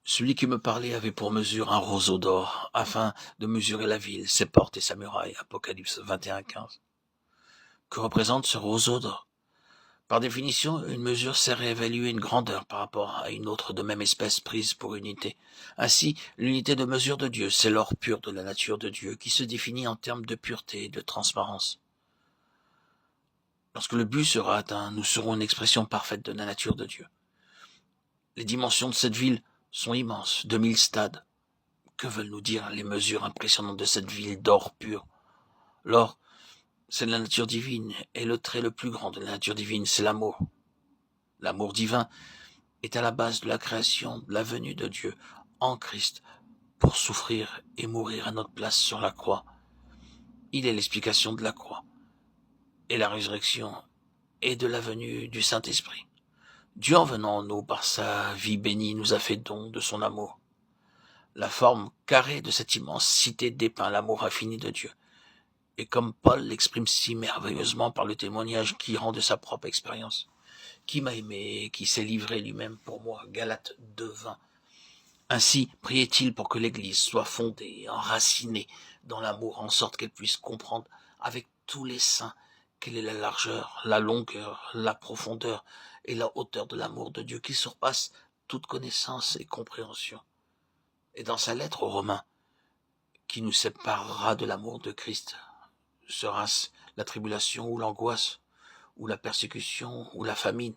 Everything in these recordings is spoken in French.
Celui qui me parlait avait pour mesure un roseau d'or, afin de mesurer la ville, ses portes et sa muraille. Apocalypse 21:15. Que représente ce roseau d'or? Par définition, une mesure sert à évaluer une grandeur par rapport à une autre de même espèce prise pour unité. Ainsi, l'unité de mesure de Dieu, c'est l'or pur de la nature de Dieu, qui se définit en termes de pureté et de transparence. Lorsque le but sera atteint, nous serons une expression parfaite de la nature de Dieu. Les dimensions de cette ville sont immenses, 2000 stades. Que veulent nous dire les mesures impressionnantes de cette ville d'or pur? L'or, c'est la nature divine, et le trait le plus grand de la nature divine, c'est l'amour. L'amour divin est à la base de la création, de la venue de Dieu en Christ pour souffrir et mourir à notre place sur la croix. Il est l'explication de la croix et la résurrection et de la venue du Saint-Esprit. Dieu en venant en nous par sa vie bénie nous a fait don de son amour. La forme carrée de cette immense cité dépeint l'amour infini de Dieu. Et comme Paul l'exprime si merveilleusement par le témoignage qu'il rend de sa propre expérience. Qui m'a aimé et qui s'est livré lui-même pour moi. Galates 2:20. Ainsi priait-il pour que l'Église soit fondée et enracinée dans l'amour, en sorte qu'elle puisse comprendre avec tous les saints quelle est la largeur, la longueur, la profondeur et la hauteur de l'amour de Dieu qui surpasse toute connaissance et compréhension. Et dans sa lettre aux Romains, qui nous séparera de l'amour de Christ? Sera-ce la tribulation ou l'angoisse, ou la persécution, ou la famine,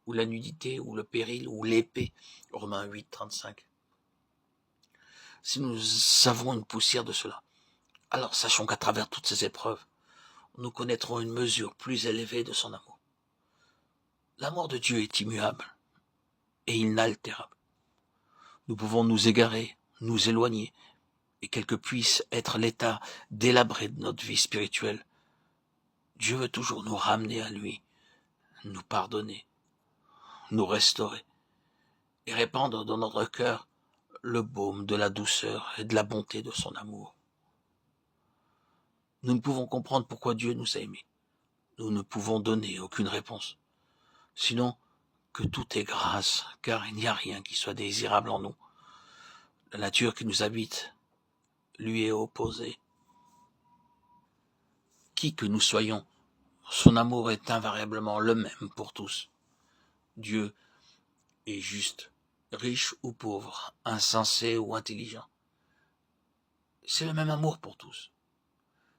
ou la nudité, ou le péril, ou l'épée? Romains 8:35. Si nous savons une poussière de cela, alors sachons qu'à travers toutes ces épreuves, nous connaîtrons une mesure plus élevée de son amour. L'amour de Dieu est immuable et inaltérable. Nous pouvons nous égarer, nous éloigner, et quel que puisse être l'état délabré de notre vie spirituelle, Dieu veut toujours nous ramener à lui, nous pardonner, nous restaurer, et répandre dans notre cœur le baume de la douceur et de la bonté de son amour. Nous ne pouvons comprendre pourquoi Dieu nous a aimés. Nous ne pouvons donner aucune réponse. Sinon, que tout est grâce, car il n'y a rien qui soit désirable en nous. La nature qui nous habite lui est opposée. Qui que nous soyons, son amour est invariablement le même pour tous. Dieu est juste, riche ou pauvre, insensé ou intelligent. C'est le même amour pour tous.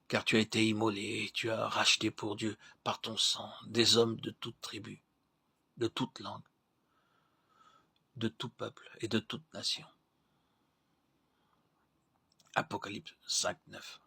Car tu as été immolé et tu as racheté pour Dieu par ton sang des hommes de toute tribu, de toute langue, de tout peuple et de toute nation. Apocalypse 5:9.